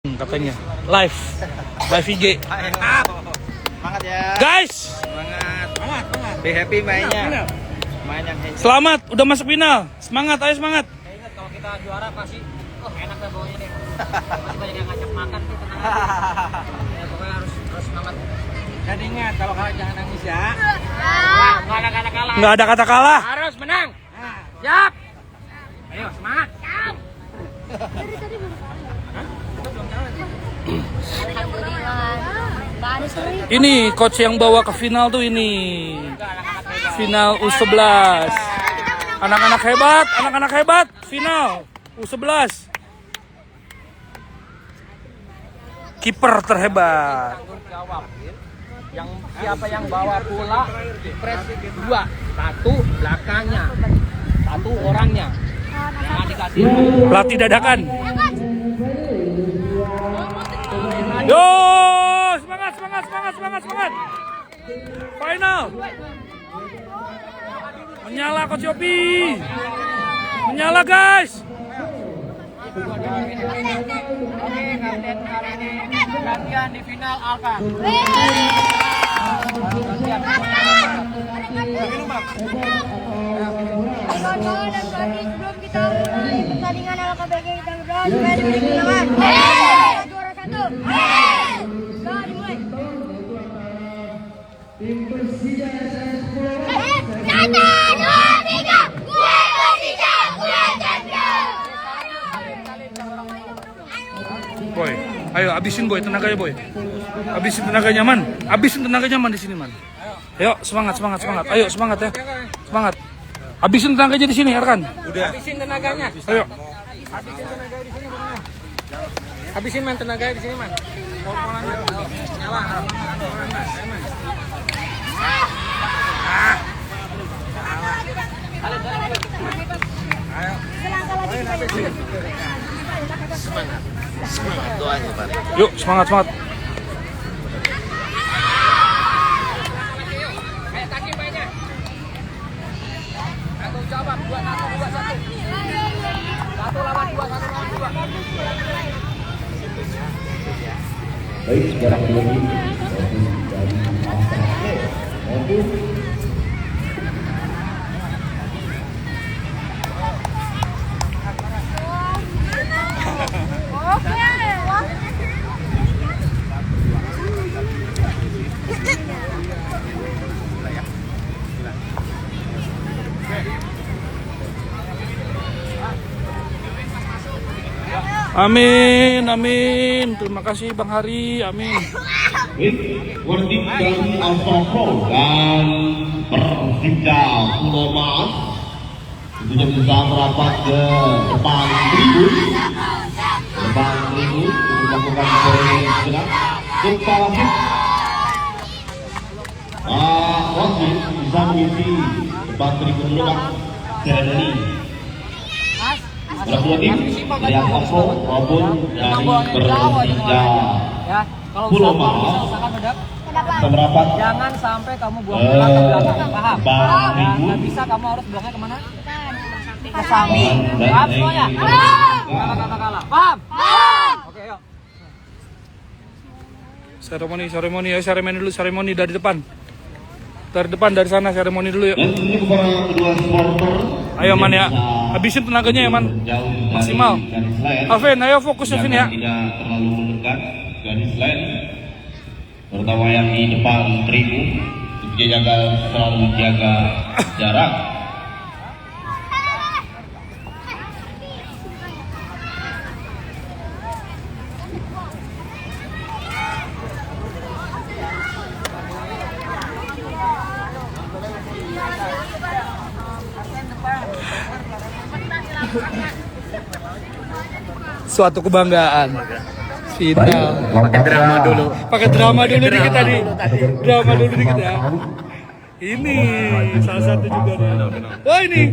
Katanya live IG. Semangat ya. Guys, Semangat. Be happy mainnya. Main yang happy. selamat udah masuk final. Semangat, ayo semangat. Ingat kalau kita juara pasti enak dah baunya deh. Pasti banyak yang ngajak makan tuh, tenang aja. Ya, pokoknya harus semangat. Dan ingat kalau kalah jangan nangis ya. Nggak ada kata kalah. Nggak ada kata kalah. Harus menang. Siap. Ayo semangat. Ini coach yang bawa ke final tuh ini. Final U11. Anak-anak hebat, final U11. Kiper terhebat. Tanggung jawab. Yang siapa yang bawa bola dipres dua, satu belakangnya, satu orangnya. Jangan dikasih. Pelatih dadakan. Yo, semangat. Final. Menyala Coach Yopi. Menyala guys. Oke, kapten kali ini gantian di final Alka. Kawan-kawan dan pelatih, sebelum kita mulai pertandingan LKBG kita berdoa supaya diberi kemenangan. Juara satu. Doa dimulai. Satu, dua, tiga. Gue Persija, gue champion. Boy, ayo abisin boy tenaganya boy. Abisin tenaga nyaman di sini man. Ayo semangat. Ayo semangat ya. Semangat. Habisin tenaganya di sini, Arkan. Udah. Habisin tenaganya. Ayo. Habisin tenaga di sini, Man. Habisin man tenaga di sini, Man. Nyala. Yuk, semangat. Ayo kaki mainnya. Tanggung jawab 2-1. 1 lawan 2, 1 lawan 2. Baik sekarang lagi dari maupun Amin. Terima kasih Bang Hari. Amin. Wording dari Alfaro dan Persija Pulau Mas tentunya bisa merapat ke depan tribun untuk melakukan pertandingan untuk wasit wasit bisa mengisi depan tribun dulu Pak seremoni kedua tim dari Alfaro maupun dari Persija Ya, kalau Pulau usahakan Mas usahakan medap. bisa merapat Jangan sampai kamu buang bola ke belakang, paham? Bang Ya, Ibu. nggak bisa kamu harus buangnya kemana? Ke samping. Paham semuanya? Kata kalah. Paham? Oke, yuk. Seremoni dari depan. Dari sana seremoni dulu yuk. Dan ini kepada kedua supporter. Ayo man ya. Habisin tenaganya ya man. Maksimal. Alvin, ayo fokus ya Vin ya. Tidak terlalu dekat garis lain. Terutama yang di depan tribun, selalu jaga jarak. Suatu kebanggaan. Final. Pakai drama dulu dikit tadi. Ya. Ini salah satu juga nih. Oh ini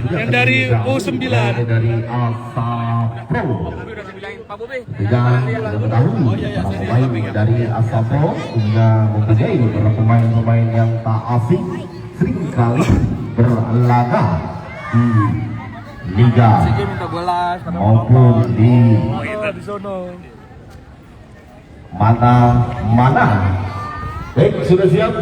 yang dari U9. Dari Alfa Pro. Pak Bobi. Tidak mengetahui pemain dari Alfa Pro hingga mempunyai beberapa pemain-pemain yang tak asing seringkali berlaga di Liga minta bola maupun di Di sono. mana. Baik, sudah siap?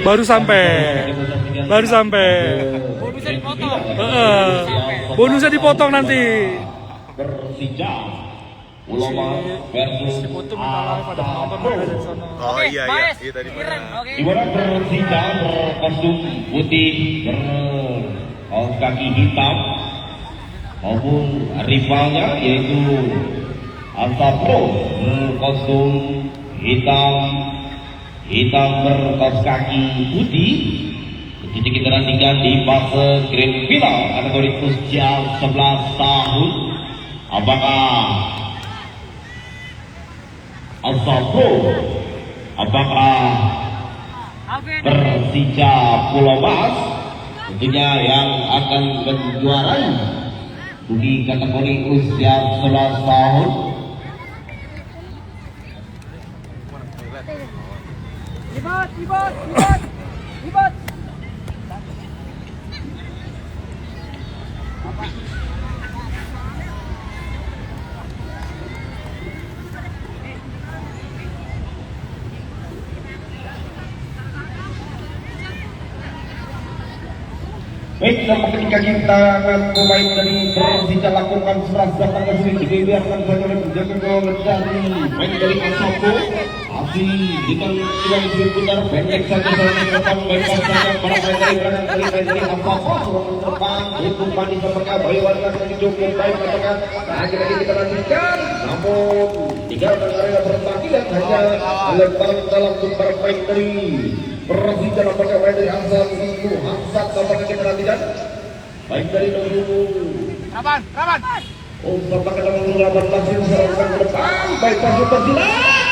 Baru sampai. Bonusnya dipotong. Bonusnya dipotong nanti. Persija Ulama versus Oh iya tadi Oke. di mana Persija berkostum putih berkaos kaki hitam maupun rivalnya yaitu Asapro berkostum hitam berkaos kaki putih. Tentunya kita nantikan di fase grand final kategori usia 11 tahun. Apakah Asapro, apakah Persija Pulau Mas tentunya yang akan menjuarai di kategori usia 11 tahun. Ribut. Baik, namun ketika kita pemain dari Persija lakukan seras datang ke sini dibiarkan saja oleh penjaga gol dari main dari Asoko. Masih dengan tuan sebentar pendek saja ke depan bebas saja para main dari belakang kali main dari Asoko sudah depan itu Pani Sapaka bayi warga dari Joko baik katakan lagi kita lanjutkan namun tinggalkan area pertandingan hanya lebar dalam sumber main dari Persija apakah main dari Hamzat apakah kita nantikan baik dari nomor Raban. oh apakah nomor 18 serangkan ke depan baik pasuk Persija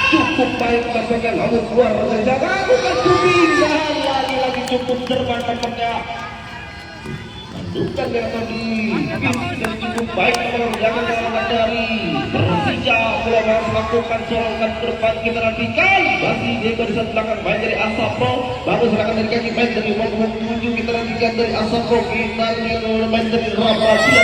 cukup baik tampaknya lalu keluar menjaga bukan dan lagi cukup terbang tampaknya bukan yang tadi dan cukup baik jangan dari Persija Pulau Mas melakukan serangan depan kita nantikan masih di barisan belakang main dari Asapro baru serangan dari kaki main dari Wong menuju kita nantikan dari Asapro kita lihat main dari Ramadhan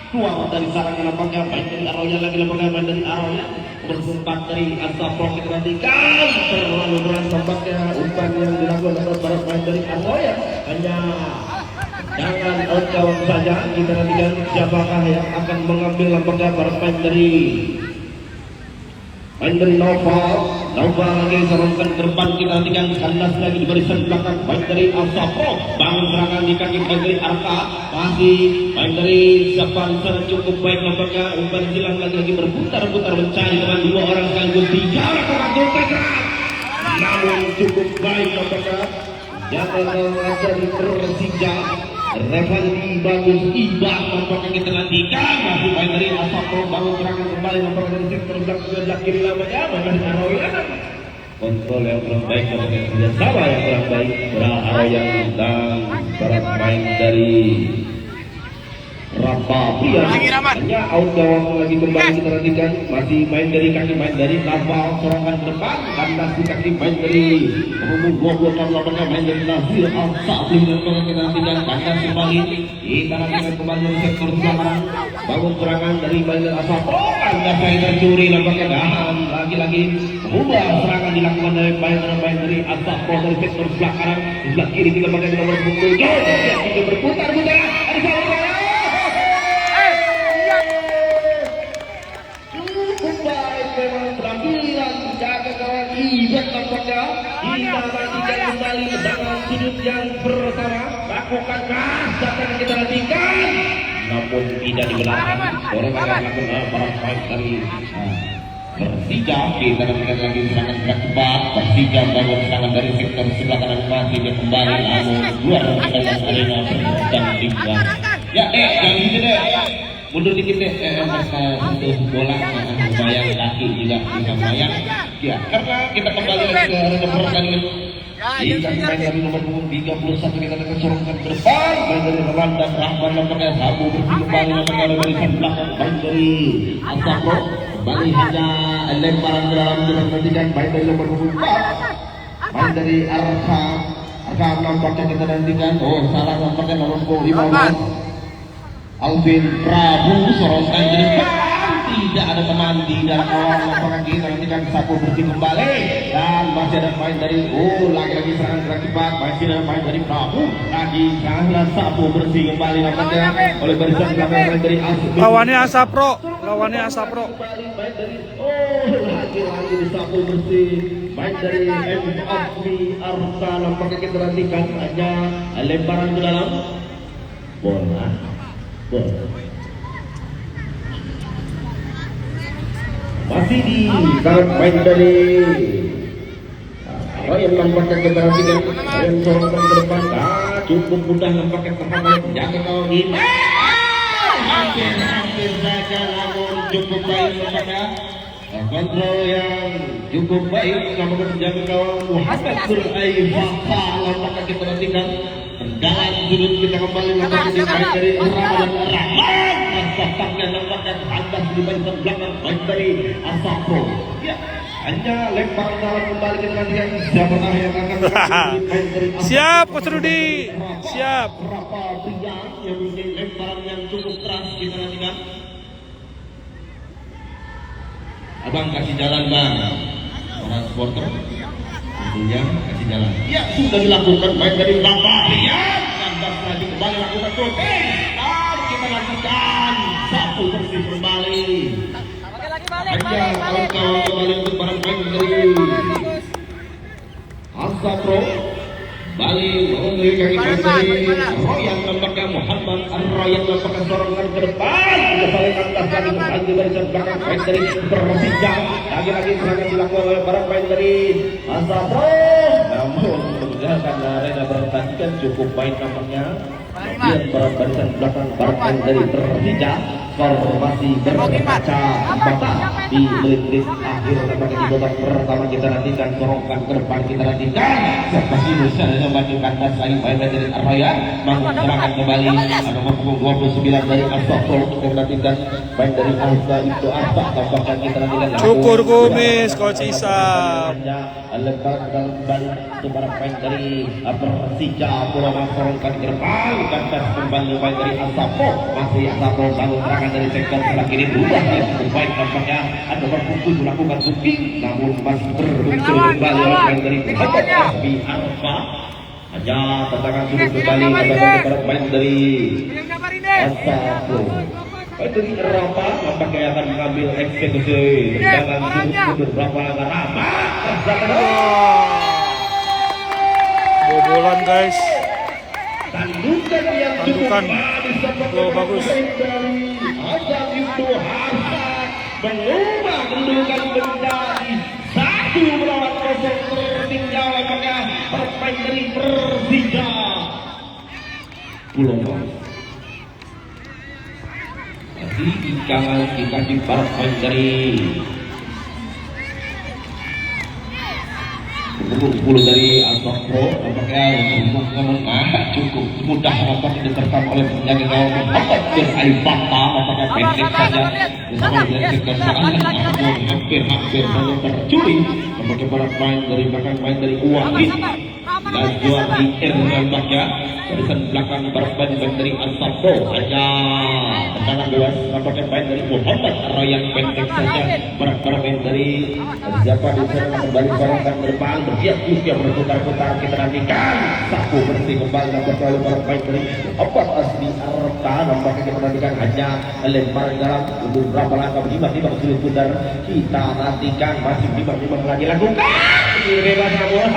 keluar dari serangan nampaknya main dari Arroyo lagi nampaknya main dari Arroyo bersempat dari Asapro kita nantikan terlalu berat nampaknya umpan yang dilakukan oleh barat main dari Arroyo hanya jangan outgoing saja kita nantikan siapakah yang akan mengambil nampaknya barat main dari main dari Nova lagi sorongkan ke depan, kita nantikan kandas lagi di barisan belakang, main dari Asapro, bangun serangan di kaki main dari Arka, masih main dari Sapanser cukup baik nampaknya, umpan silang lagi berputar-putar mencari teman dua orang sekaligus, tiga orang gol keras, namun cukup baik nampaknya, jangan dari Persija. Revanti bagus ibah nampaknya kita nantikan, masih main dari Asapro, bangun serangan kembali nampaknya dari sektor belakang kiri namanya Bagas Aroyan, kontrol yang kurang baik nampaknya kerjasama yang kurang baik Aroyan dan bermain dari Rafa Priya, hanya out gawang lagi kembali kita nantikan, masih main dari kaki, main dari Rafa serangan depan, kandas di kaki, main dari menghubung 26 lapangan, main dari Nasir Al-Sa'li nampaknya kita nantikan, kandas kembali kita nantikan kembali dari sektor belakang, bangun serangan dari Bandar Asapro, kandas yang tercuri nampaknya, dan lagi-lagi mengubah serangan dilakukan dari main dari Asapro dari sektor belakang, di sebelah kiri kita pakai nomor 7, kita berputar-putar, ada salah. Penampilan jaga kawan ibet nampaknya, kita nantikan kembali dengan sudut yang pertama, lakukan gas datang kita nantikan, namun tidak dibenarkan, dorongan yang dilakukan para pemain dari Persija, kita nantikan lagi serangan gerak cepat, Persija bangun serangan dari sektor sebelah kanan, masih dia kembali, namun luar dari arena pertandingan. Ya jangan gitu deh. Mundur dikit deh, sentuh bola, bayang kaki juga bisa bayang. Ya, karena kita kembali lagi ke arena pertandingan. Jika main dari nomor 31 kita akan sorongkan ke depan, main dari Randa Rahman nampaknya Sabu bersih kembali nampaknya dari barisan belakang, main dari Asapro, kembali hanya lemparan ke dalam kita nantikan, main dari nomor 24, main dari Arka nampaknya kita nantikan, salah nampaknya nomor 15. Alvin Prabu sorongkan ke depan, tidak ada teman di dalam awal lapangan, kita nantikan Sapu bersih kembali, dan masih ada main dari lagi-lagi serangan gerak cepat, masih ada main dari Prabu, lagi serangan Sapu bersih kembali nampaknya oleh barisan belakang, main dari Lawannya Asapro, main dari lagi-lagi di Sapu bersih, main dari MFB Arsa nampaknya kita nantikan, hanya lemparan ke dalam bola. Masih di main dari Ryan nampaknya kita nantikan, Ryan sorongkan ke depan, cukup mudah nampaknya terhadap penjaga kawan ini, hampir saja, namun cukup baik nampaknya, kontrol yang cukup baik nampaknya penjaga kawan Muhammad Suraifa nampaknya kita nantikan, tendangan sudut kita kembali nampaknya dimain dari Rahman, nampaknya kandas di barisan belakang, main dari Asapro. Ya, hanya lempar dalam kembali kita nantikan, siapakah yang akan main dari Asapro. Siap Coach Rudi, siap. Rafa Priya yang memiliki lemparan yang cukup keras kita nantikan. Abang kasih jalan bang, orang supporter tentunya kasih jalan. Ya sudah dilakukan, main dari Rafa Priya, kandas lagi kembali lakukan crossing, dan kita lakukan Sapu bersih kembali. Hanya kawan-kawan kembali untuk para main dari Asapro, balik mengungguli kaki main dari Royan nampaknya Muhammad Royan nampaknya sorongan ke depan, kita saling kandas lagi kembali di barisan belakang, main dari Persija, lagi-lagi serangan dilakukan oleh para main dari Asapro, namun meninggalkan arena pertandingan cukup baik nampaknya. Kemudian para barisan belakang para main dari Persija, formasi berkaca mata di menit akhir nampaknya di babak pertama kita nantikan, sorongkan ke depan kita nantikan, seperti bisa membantu kandas lagi main dari Arroyan, bangun serangan kembali nomor 29 dari Asapro, kita nantikan main dari Alsa itu Arsa nampaknya kita nantikan. Syukur kumis Coach Isa. Lemparan dalam kembali untuk para main dari Persija, Pulau sorongkan ke depan, kandas kembali main dari Asapro, masih Asapro bangun serangan dari sektor sebelah kiri, berubah ya cukup baik nampaknya, ada berkumpul melakukan booking, namun masih terbentur kembali oleh main dari FB Arfa, hanya tendangan sudut kembali kepada main dari Asapro. Dari Rapa nampaknya akan mengambil eksekusi dengan mundur berapa langkah Rapa. Bobolan guys. Tandukan yang cukup Tandukan. manis Oh, bagus. dari Azam itu Hasan mengubah kedudukan menjadi 1-0 tertinggal maka permain dari Persija Pulau Mas. Masih incangan dikasih permain dari 10 dari Al-Fakro nampaknya cukup mudah nampaknya diterkam oleh penjaga gawang Muhammad bin Ali Bata nampaknya pendek saja bersama dengan sektor serangan hampir saja tercuri nampaknya para pemain dari belakang main dari Wahid dan Juwadi nampaknya barisan belakang para pemain dari Al-Fakro hanya tendangan luas nampaknya main dari Muhammad yang pendek saja para pemain dari siapa di sana kembali barangkan depan bersiap-siap berputar-putar kita nantikan sapu bersih kembali dapat selalu para pemain dari Muhammad Asli Arta nampaknya kita nantikan hanya lempar dalam untuk berapa langkah berjimat sulit putar kita nantikan masih jimat lagi lakukan bebas namun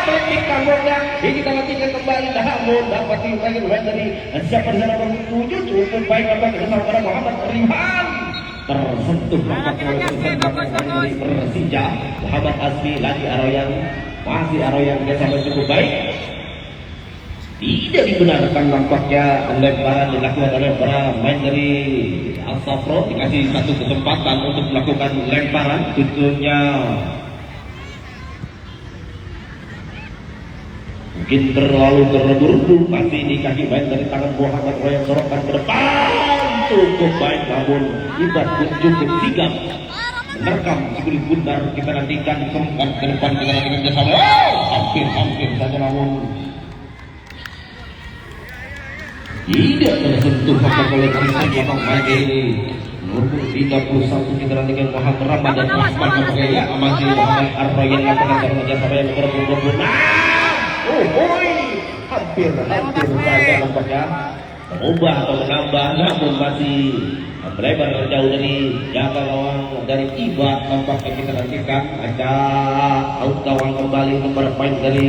berhenti kampungnya ini kita nantikan kembali namun dapat lagi bermain dari siapa di sana bertujuh cukup baik nampaknya bersama pada Muhammad Rihan tersentuh nampaknya oleh tersentuh dari Persija Muhammad Asmi lagi Aroyan masih Aroyan dia sampai cukup baik tidak dibenarkan nampaknya lemparan dilakukan oleh para main dari Al-Safro dikasih satu kesempatan untuk melakukan lemparan tentunya mungkin terlalu terburu-buru masih dikasih main dari tangan Muhammad Royan sorotkan ke depan cukup baik namun ibarat pun cukup sigap menerkam sebelum bundar kita nantikan dikembangkan ke depan kita nantikan bersama hampir saja namun tidak tersentuh oleh Kristan yang main ini nomor 31 kita nantikan Muhammad Ramadan Rahman nampaknya masih Muhammad Ar-Royan lakukan cara sampai yang nomor 26 hampir saja nampaknya mengubah atau menambah namun masih melebar jauh dari jaga gawang dari Iba nampaknya kita nantikan ada out gawang kembali kepada main dari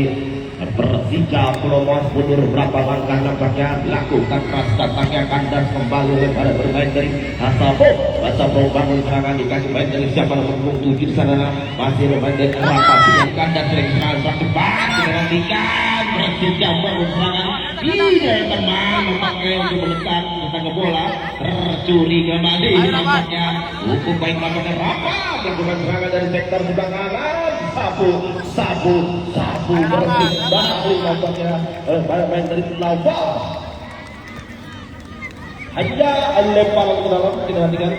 Persija Pulau Mas mundur berapa langkah nampaknya lakukan keras datangnya kandas kembali pada bermain dari Hasabo bangun serangan dikasih main dari siapa nomor 7 di sana masih bermain dari Rapat yang kandas sering serangan cepat kita nantikan Persija bangun serangan tidak teman nampaknya untuk menekan ke bola tercuri kembali nampaknya hukum baik nampaknya Rapat melakukan serangan dari sektor sebelah kanan sapu bersih balik nampaknya main dari Nova hanya lemparan ke dalam kita nantikan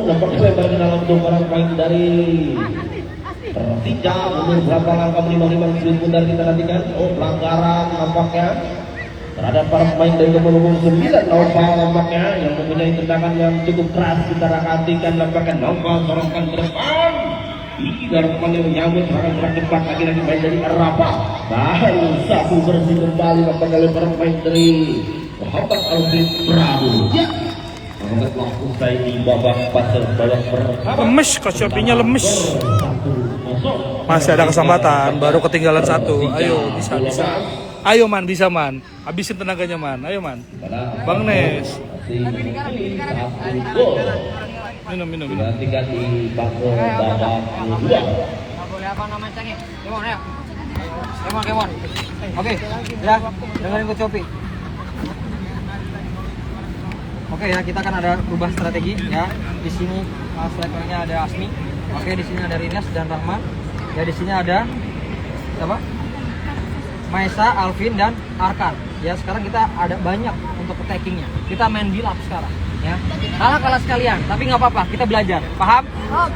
nampaknya lemparan ke dalam untuk para pemain dari Persija mundur berapa langkah menimbang sebelum putar kita nantikan pelanggaran nampaknya terhadap para pemain dari nomor 9 Nova nampaknya yang mempunyai tendangan yang cukup keras kita nantikan nampaknya Nova sorongkan ke depan dalam kembali menyambut serangan cepat lagi main dari Arapa baru sapu bersih kembali nampaknya oleh para pemain dari Muhammad Alvin Prabu Muhammad usai di babak pertama Lemes, Kocopinya lemes. Masih ada kesempatan, baru ketinggalan 1. Ayo, bisa. Ayo man, bisa man. Habisin tenaganya man. Ayo man. Bang Nes. Minum. Tiga di bangku babak kedua. Boleh apa namanya cengnya? Kemon ya. Kemon. Oke, ya. Dengerin Coach Copi. Oke ya, kita akan ada rubah strategi ya. Di sini strikernya ada Asmi. Oke, di sini ada Rinas dan Rahman. Ya, di sini ada siapa? Maesa, Alvin dan Arkan. Ya, sekarang kita ada banyak untuk attackingnya. Kita main build up sekarang. Ya, kalah sekalian, tapi nggak apa-apa. Kita belajar, paham?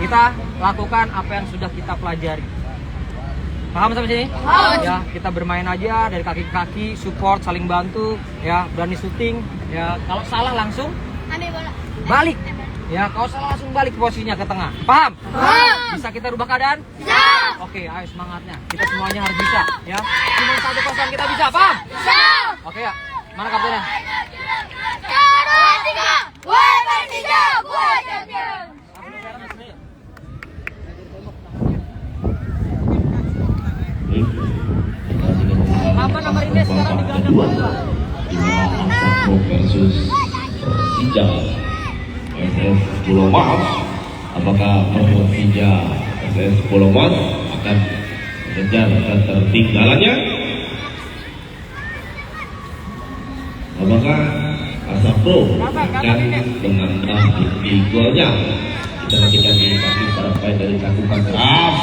Kita lakukan apa yang sudah kita pelajari. Paham sampai sini? Ya, kita bermain aja dari kaki ke kaki, support, saling bantu, ya, berani syuting. Ya, kalau salah langsung balik. Ya, kalau salah langsung balik posisinya ke tengah. Paham? Bisa kita rubah keadaan? Bisa. Oke, ayo semangatnya. Kita semuanya harus bisa, ya. Cuma 1-0 kita bisa, paham? Bisa. Oke ya. Mana kaptennya? Terus Persija SS Pulau Mas. Apakah Persija SS Pulau Mas akan mengejar ketertinggalannya? Apakah Asapro akan menambah di golnya? Kita nantikan di kaki para pemain dari cakupan keras.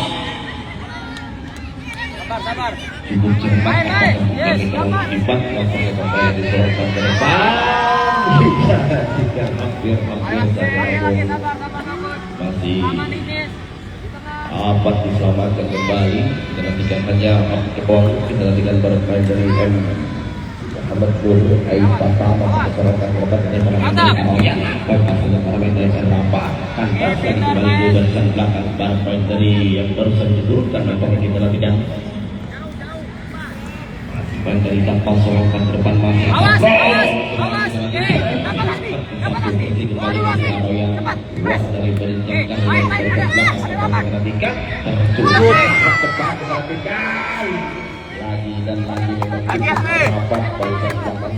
Cukup cepat akan menjadi hebat langsung kembali disorotkan ke depan. Jika hampir saja masih dapat diselamatkan kembali. Kita nantikan saja kita nantikan bermain dari Muhammad Nur Aibata masuk ke sorotan korban ini para pemain Aroya. Baik hasilnya para pemain dari Serapa kandas dan kembali di barisan belakang para pemain dari yang baru saja diturunkan. Nampaknya kita nantikan main dari tanpa sorotan ke depan masih awas kembali masih Aroya luas dari barisan karena yang barisan belakang akan menantikan tercukup tepat menantikan lagi dan lagi rapat barisan belakang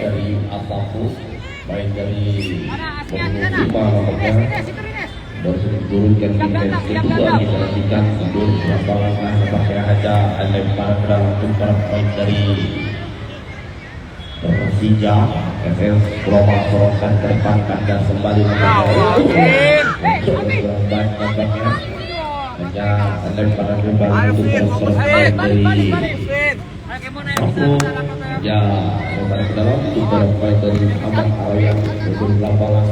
dari Asapu baik dari Lima nampaknya baru diturunkan di match kedua. Kita nantikan mundur berapa langkah nampaknya aja lempar ke dalam para pemain dari Persija SS Roma sorotan ke depan kandas kembali nampaknya hanya lemparan kembali untuk sorotan dari Aku ya lemparan ke dalam untuk para pemain dari Muhammad Aroya untuk lapangan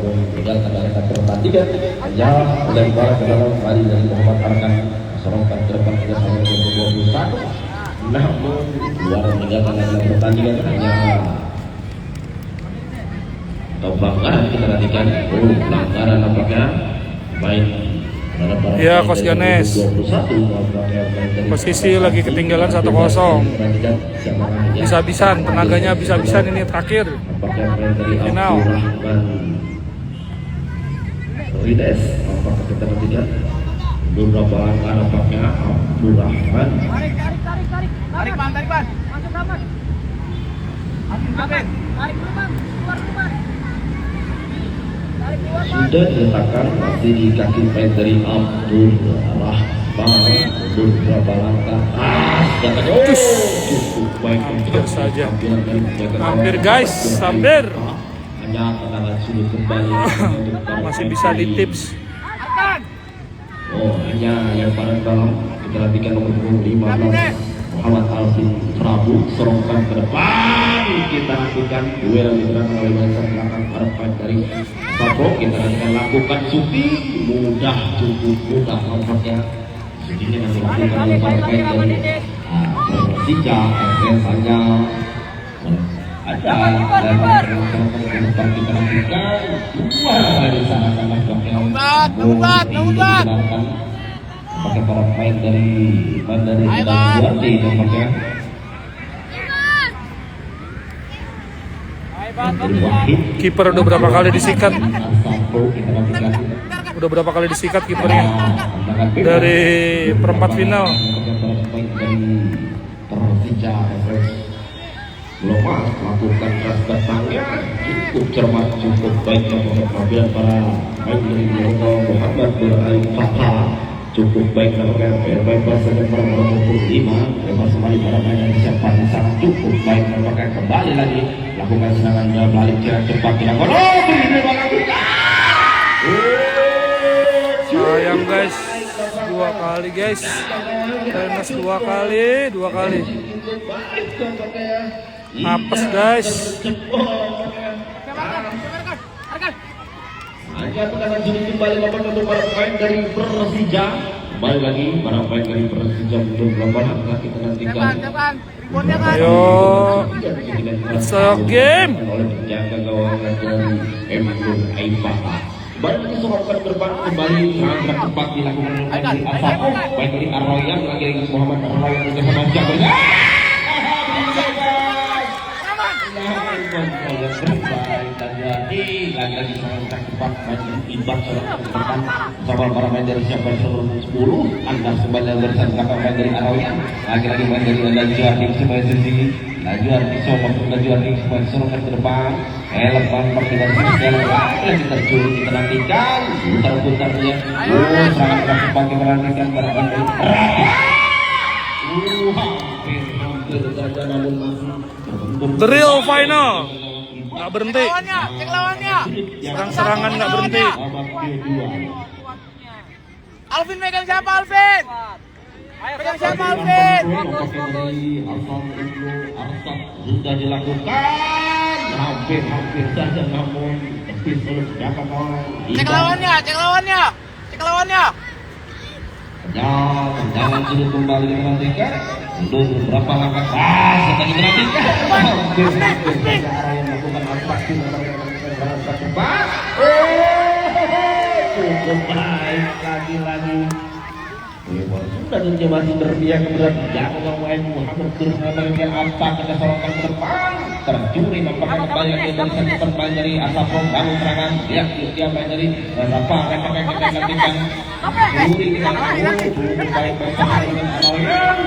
meninggalkan dari pertandingan hanya lemparan ke dalam kembali dari Muhammad Arkan sorotan ke depan kita sampai ke 21. Namun luar meninggalkan dari pertandingan hanya atau pelanggaran kita nantikan pelanggaran nampaknya main. Ya, Coach Ganes. Posisi lagi ketinggalan 1-0. Bisa-bisan, tenaganya bisa-bisan ini terakhir. Final. Rides, apakah kita nantikan beberapa langkah nampaknya Abdurrahman. Tarik ban. Masuk kapan? Tarik keluar. Sudah diletakkan masih di kaki pemain dari Abdurrahman beberapa langkah cukup baik Hampir saja. Hampir guys, hampir. Hanya tendangan sudut kembali Masih bisa di tips. hanya lemparan dalam. Kita nantikan nomor 15 Muhammad Alvin Prabu sorongkan ke depan. Kita nantikan duel diserang oleh barisan belakang para pemain dari Sapro. Kita nantikan lakukan syuting cukup mudah nampaknya. Syutingnya nanti lakukan oleh para pemain dari Persija SS hanya ada lemparan ke depan. Kita nantikan dua di sana nampaknya pakai para pemain dari Juarti nampaknya. Kiper udah berapa kali disikat? Udah berapa kali disikat kipernya dari perempat final? Persija SS Loma melakukan keras datangnya cukup cermat, cukup baik nampaknya pengambilan para pemain dari Muhammad Aibata cukup baik nampaknya bebas saja para nomor 5 bebas kembali para pemain yang siapa sangat cukup baik nampaknya kembali lagi lakukan serangan balik cepat dilakukan ini Sayang guys, dua kali guys, Rennes dua kali, apes guys. Hanya tendangan sudut kembali untuk para pemain dari Persija. Kembali lagi para pemain dari Persija belum melakukan kita nantikan. Ayo, it's a game. Oleh penjaga gawang dari Nur Aibata. Kembali lagi sorongkan berban kembali gerak cepat dilakukan oleh Asap. Baik dari Aroya lagi Muhammad Aroya juga sama Jabarnya. Lagi-lagi sangat cepat main imbang seorang depan sama para main dari siapa 10 Anda kembali barisan belakang main dari Aroya lagi-lagi main dari Anda Jatim sebagai sisi Laju Artiso maupun Laju Artiso disorongkan ke depan. Elepan pertandingan sosial yang terjun kita nantikan. Putar-putarnya. Serangan keras sebagai menantikan balapan dari hampir saja namun masih The real final. Nggak berhenti. Cek lawannya. Serang-serangan nggak berhenti. babak kedua. Alvin megang siapa Alvin? Megang siapa Alvin? Sudah dilakukan hampir saja namun dapat Cek lawannya, cek lawannya. Cek lawannya. Jangan dulu kembali diperhatikan untuk beberapa langkah setelah diperhatikan hampir saja arah yang melakukan atraksi cepat. Cukup baik lagi. Sudah dia masih berpihak kepada jangan main Muhammad terus memberikan apa kita sorongkan ke depan tercuri nampaknya kembali lagi dari satu pemain dari Asaprom bangun serangan dia main dari apa kita gantikan curi kita baik bersama dengan Arroyan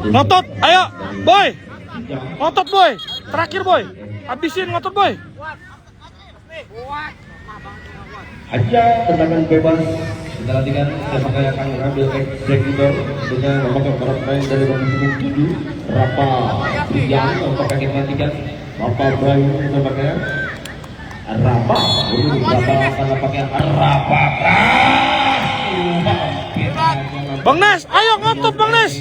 Ngotot, ayo, boy. Ngotot boy. Terakhir boy. Habisin ngotot boy. aja tendangan bebas kita nantikan siapa yang akan mengambil executor tentunya memakai pemain dari nomor 7 Rapa yang apakah kita nantikan Rapa Ibrahim nampaknya Rapa akan pakai Rapa Bang Nes, ayo ngotot Bang Nes.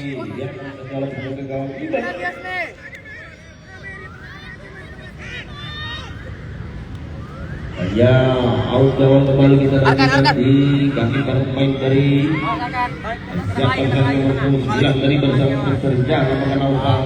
Ya, out lawan kembali kita nantikan di kaki para pemain dari yang dari bersama bekerja melakukan umpan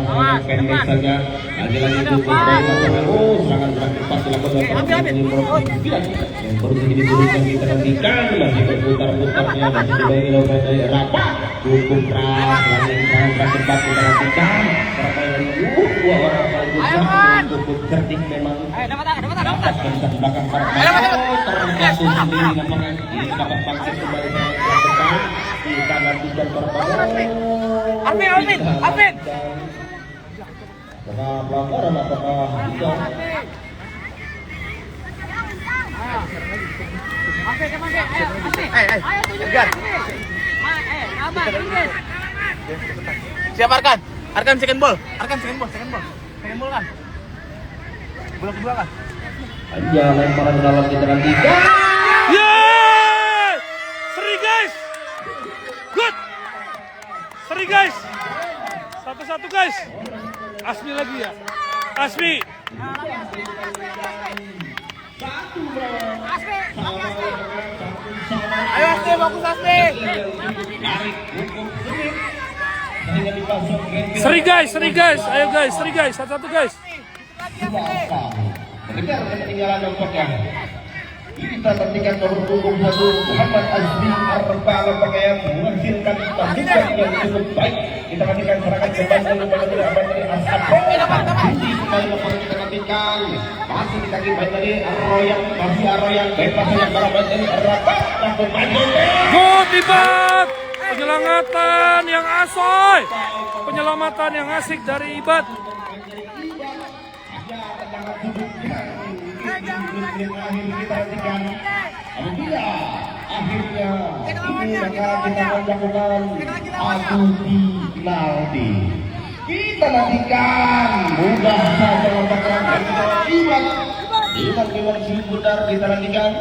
pendek saja. Lagi-lagi itu serangan cepat dilakukan yang baru ini diberikan kita nantikan masih berputar-putarnya masih dibayangi oleh dari Rapa cukup keras lagi serangan cepat kita nantikan para dari dua orang cukup cerdik memang dapat belakang para terjatuh sendiri nampaknya ini dapat bangkit kembali ke depan kita nantikan para Alvin. apakah pelanggaran apakah tidak Siapa Arkan? Arkan second ball. Second ball kan. Bola kedua kan. aja lemparan dalam kita nantikan Yeay! Seri guys. Good. Seri guys. 1-1 guys. Asmi lagi ya. Asmi. Ayo Asmi, bagus Asmi. Seri guys. Ayo guys, seri guys. 1-1 guys. mendengar ketinggalan nampaknya kita nantikan nomor punggung 1 Muhammad Azmi Arbala pakaian menghasilkan tandukan yang cukup baik kita nantikan serangan kembali dari abad dari Asap ini kembali nomor kita nantikan masih di kaki baik dari Arroyan masih Arroyan bebas yang barabat dari Arrapa langsung maju Good Ibad. Penyelamatan yang asoy. Penyelamatan yang asik dari Ibad. akhirnya ini akan kita lakukan adu di penalti kita nantikan mudah saja mendapatkan Iwan Ciputar kita nantikan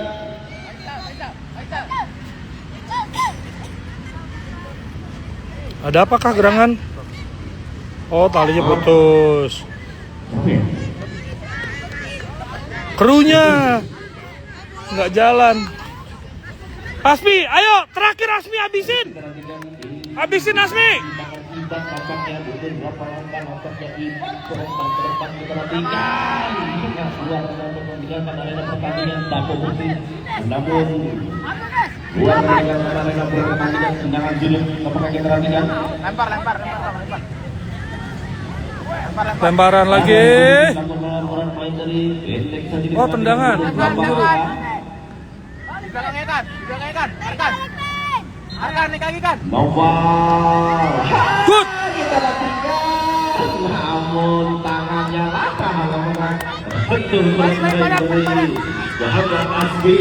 Ada apakah gerangan? Oh, talinya putus. Krunya nggak jalan. Asmi, ayo terakhir Asmi habisin. Habisin Asmi. Lemparan lagi. Oh, tendangan. Arkan nih kaki kan. Noval. Good. Kita lakukan namun tangannya latah lemah. Betul dari Muhammad Asbi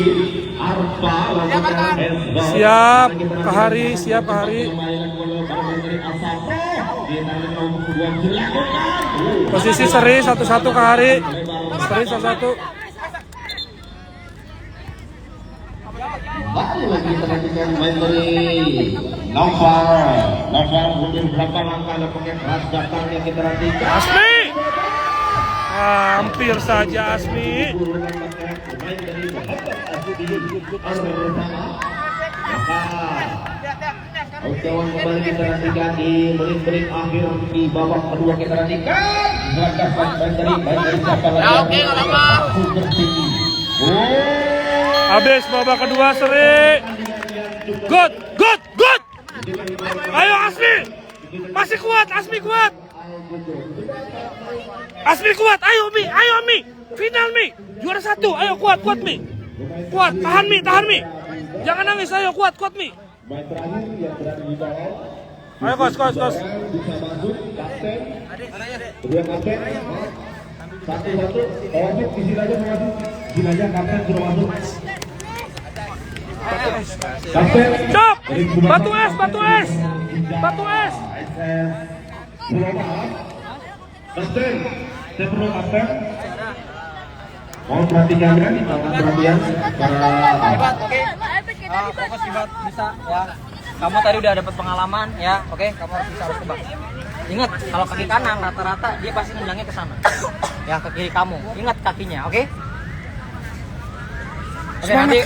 Arfa lakukan Siap, Kak Hari, siap Kak Hari. Posisi seri 1-1 Kak Hari. Seri 1-1. Kembali lagi perhatikan main dari Noval mungkin berapa langkah ada pakai keras datangnya kita perhatikan. Asmi. Hampir saja Asmi. Kawan kembali kita nantikan di menit-menit akhir di babak kedua kita nantikan. Baik dari siapa lagi? Oke, nggak apa-apa. Habis babak kedua seri. Good. Ayo Asmi. Masih kuat, Asmi kuat. Asmi kuat, ayo Mi. Final Mi. Juara 1. Ayo kuat Mi. Kuat, tahan Mi. Jangan nangis, ayo kuat Mi. Ayo kos. Bisa masuk kapten. Kedua kapten. Satu. Masuk di sini aja masuk. Sini aja kapten sudah masuk. Kapten. Stop. Batu es. Kapten. Saya perlu kapten. Mohon perhatikan perhatian para Oke. Fokus Ibat bisa ya. Kamu tadi udah dapat pengalaman ya. Oke, kamu harus tebak. Ingat, kalau kaki kanan rata-rata dia pasti nendangnya ke sana. Ya, ke kiri kamu. Ingat kakinya, oke? Oke, nanti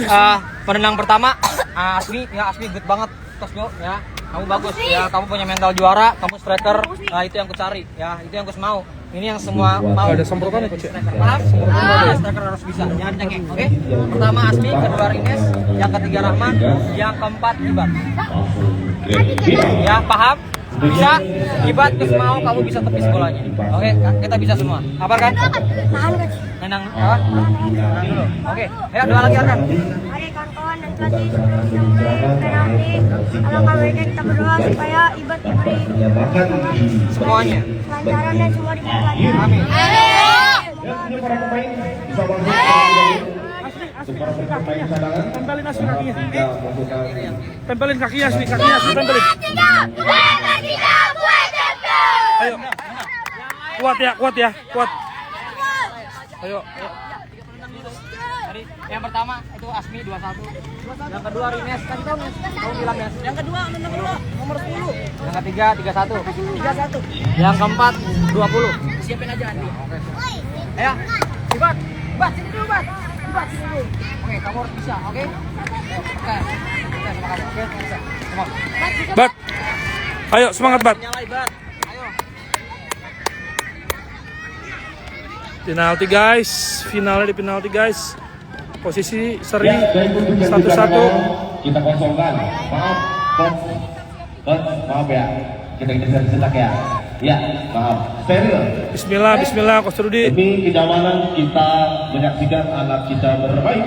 penendang pertama Asmi good banget, Coach Jo ya. Kamu bagus ya, kamu punya mental juara, kamu striker. Nah, itu yang ku cari ya, itu yang ku mau. Ini yang semua mau. Ada semprotan ya Coach? Paham? Striker harus bisa, jangan cengeng, oke? Pertama Asmi, kedua Rines, yang ketiga Rahman, yang keempat Ibat. Ya, paham? Bisa, Ibat kes mau kamu bisa tepis bolanya. Oke, kita bisa semua. Apa kan? Tahan guys. Menang dulu. Oke, ayo dua lagi Arkan. Mari kawan-kawan dan pelatih sebelum kita mulai penalti, alangkah baiknya kita berdoa supaya Ibat diberi Semuanya. kelancaran dan semua diberkati. Amin. ini para pemain bisa masuk. Para pemain cadangan. Tempelin Asmi kakinya. Tidak masukkan. Tempelin kakinya Asmi, tempelin. Ayo. Kuat ya. Ayo. Tadi yang pertama itu Asmi 21. Yang kedua Rines, kan kamu bilang ya. Yang kedua nomor 10. Yang ketiga 31. Yang keempat 20. Siapin aja Andi. Oke. Ayo. Ibat sini dulu, Bat. Ibat sini dulu. Oke, kamu harus bisa, oke? Oke. Oke, sama kamu. Oke, bisa. Come on. Bat. Ayo semangat Bat. Nyala Ibat. Ayo. Penalti guys, finalnya di penalti guys. Posisi seri Ya, dari keputusan 1-1. kita kosongkan. Maaf, Coach, maaf ya. Kita setak ya. Ya, maaf. Steril. Bismillah Coach Rudi. Demi kenyamanan kita menyaksikan anak kita bermain.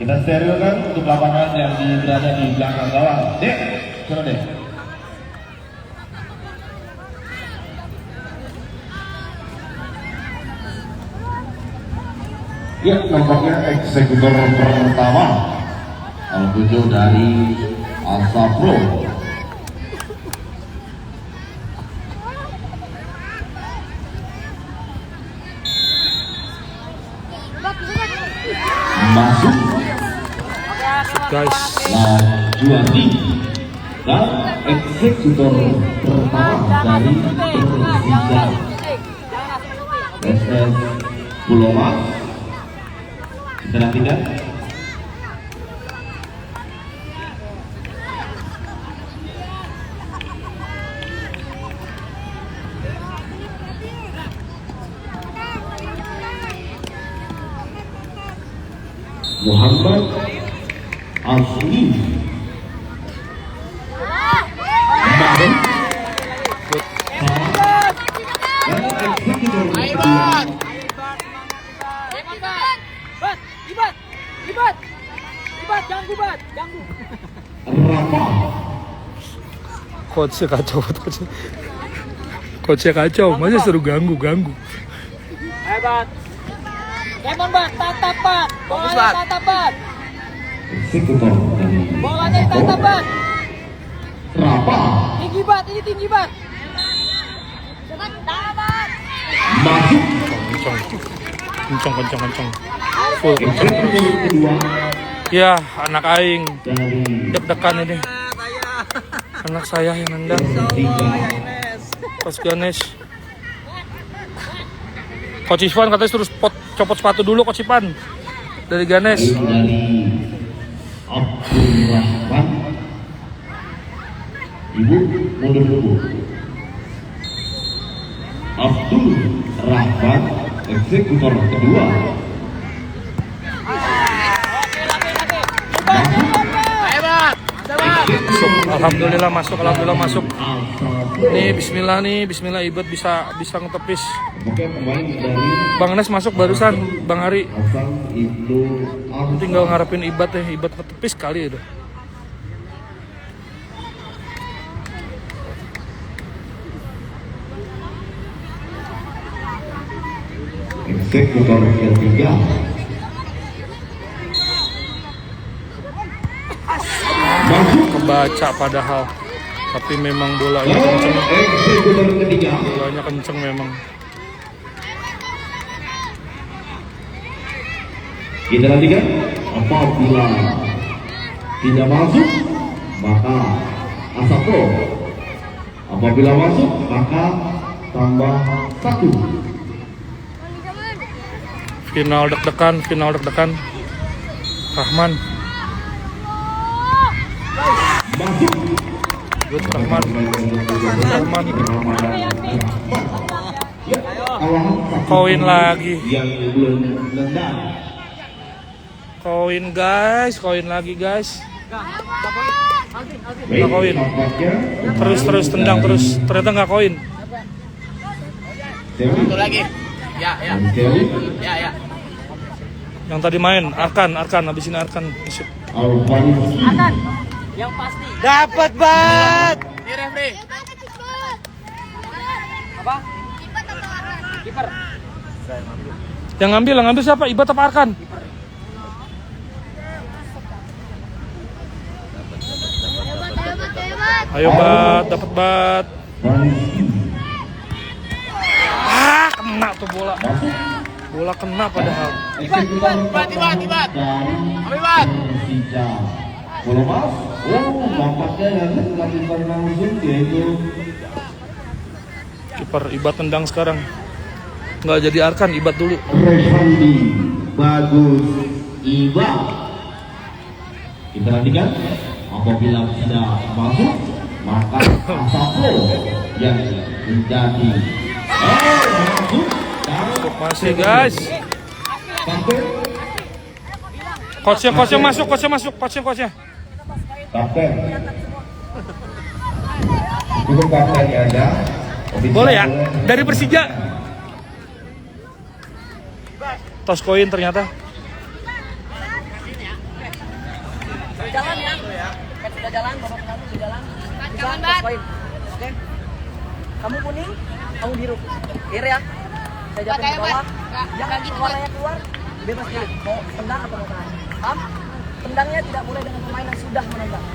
Kita sterilkan untuk lapangan yang berada di belakang gawang. Dek, suruh dek. Ya, nampaknya eksekutor pertama Al-Tujuh dari Asapro. Masuk Guys, Juandi dan eksekutor pertama dari Persija SS Pulau Mas. Kita nantikan. Muhammad Asmi Bahan dan eksekutor kedua Ibat, ganggu. Rafa. coach kacau coach. Coachnya kacau, masa seru ganggu. Hebat. Kemon bat, tatap bat. Fokus, Bolanya Bat. tatap bat. Eksekutor dari Bolanya tatap bat. Rapa Tinggi bat, ini tinggi bat. Cepat, dapat. masuk. Kencang. Full. Eksekutor kedua Ya, anak aing dari deg-degan ini. Anak saya yang nendang. Coach Ganesh. Coach Ivan katanya terus copot sepatu dulu Coach Ivan. Dari Ganesh. dari Abdul Rahman. Ibu mundur dulu. Abdul Rahman eksekutor kedua. Hebat. Alhamdulillah masuk. Nih bismillah Ibet bisa ngetepis. Oke, pemain dari Bang Nes masuk barusan, Bang Ari. Hasan Ibnu Tinggal ngarepin Ibet ngetepis kali itu. eksekutor ketiga. Masuk Kebaca padahal. Tapi memang bolanya kenceng. eksekutor ketiga. Bolanya kenceng memang. Kita nantikan apabila tidak masuk maka Asapro, apabila masuk maka tambah 1. Final deg-degan. Rahman. Masuk. Good Rahman. Koin lagi. Yang belum nendang. Koin lagi guys. Baik, koin. tampaknya Terus tendang terus. Ternyata nggak koin. Dewi Satu lagi. Ya. dan Dewi Ya. Yang tadi main Arkan habis ini Arkan. Masuk. Alvanisi. Yang pasti. Dapat bat. Ini referee. Apa? Kiper. Yang ngambil siapa? Ibet apa Arkan? Hebat. Ayo bat, dapat bat. Vanisi. Kena tuh bola. Bola kena padahal. Eksekutor Tibat. dari Tibat. Persija. Bola mas. Nampaknya yang melakukan langsung yaitu Kiper Ibat tendang sekarang. Nggak jadi Arkan, Ibat dulu. Revandi Bagus Iba. Kita nantikan apabila tidak masuk maka Asapro yang menjadi masuk dan Masih guys. kapten Coachnya masuk. Coachnya. kapten cukup kapten ya ada. Boleh ya? Dari Persija. Tos koin ternyata. Jalan ya. Sudah jalan, Bapak kamu sudah jalan. Jangan, Bisa, Bat. poin. Oke. Kamu kuning, kamu biru. Clear ya. Saya jatuh Pakai, ke bawah. Bat. Nggak gitu, Bat. Warnanya keluar. Bebas pilih. Mau tendang atau mau tahan. Paham? Tendangnya tidak boleh dengan pemain yang sudah menendang.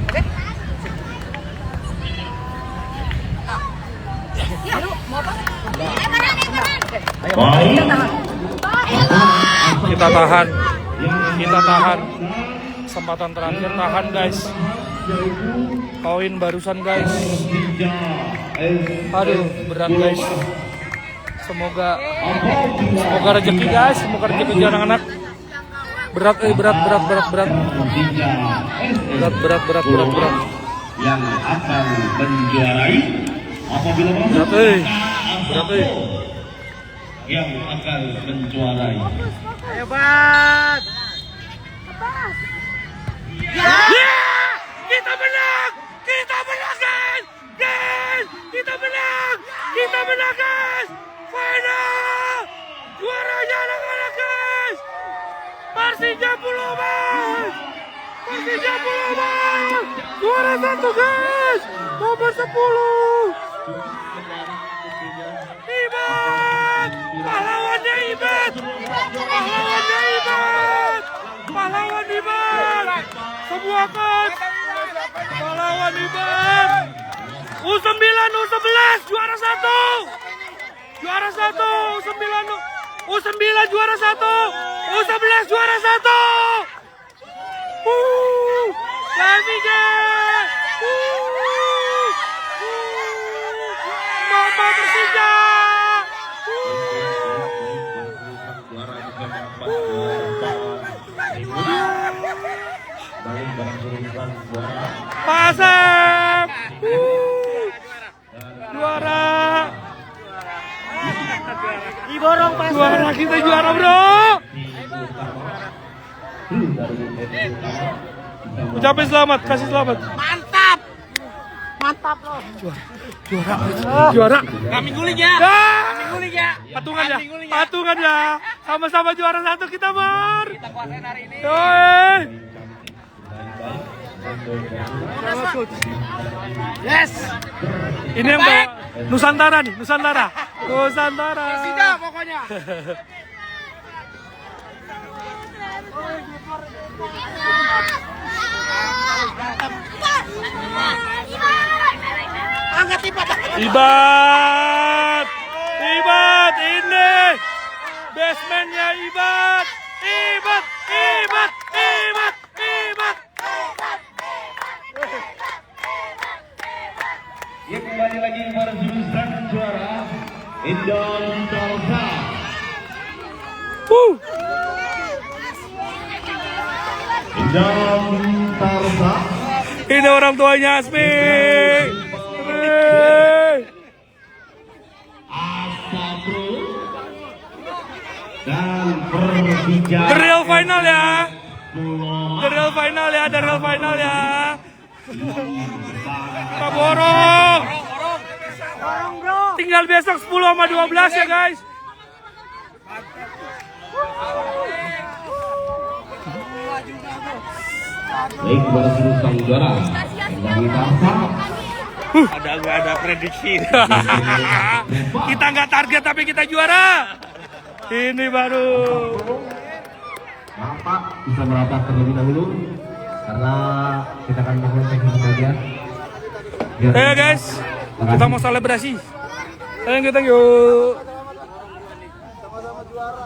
Oke? Biru, mau apa? Tendang. Oke. Ayo. Baik. Kita tahan. Kita tahan. Kesempatan terakhir tahan guys. Koin barusan guys. Aduh berat guys. Semoga rezeki guys. Semoga rezeki anak-anak. Berat. Yang akan menjuarai apabila masuk Berat. yang akan menjuarai. Ayo bat. Kita menang guys. Kita menang guys. Final. Juaranya anak-anak guys. Persija Pulau Mas. Juara 1 guys. Nomor 10. Ibat! Pahlawannya Ibat! Pahlawannya Ibat! Pahlawan Ibat! Semua coach! Pahlawan Ibat! U9, U11 juara 1! Juara 1! U9 juara 1! U11 juara 1! Daviga! Mama Persija! Pasang! Juara! Diborong pas. Juara, kita juara bro! Ucapin selamat, kasih selamat. Mantap. Mantap loh. Juara. Kami guling ya. Ah! Guling ya. Patungan ya, patungan ya. Sama-sama juara 1 kita Bor. Kita kuasain hari ini. Yoi. Yes. Ini yang bawa Nusantara nih, Nusantara. Nusantara. Sudah pokoknya. Angkat Ibat. Ibat. Ibat ini. Basementnya Ibat. Ibat. Ibat. Ibat. Ibat. Ya kembali lagi kepada jurusan juara Indon Tarsa. Indon Tarsa. Ini orang tuanya Asmi. Asabro dan Persija. The real final ya. Pulau The real final ya. The real final ya. Kita borong. Tinggal besok 10 sama 12 ya guys. Baik kepada jurusan juara dari Tarsa. Ada prediksi. Kita nggak target tapi kita juara. Ini baru. Nampak bisa merapat terlebih dahulu karena kita akan mohon teknik saja. Ayo guys, kita mau selebrasi. Thank you.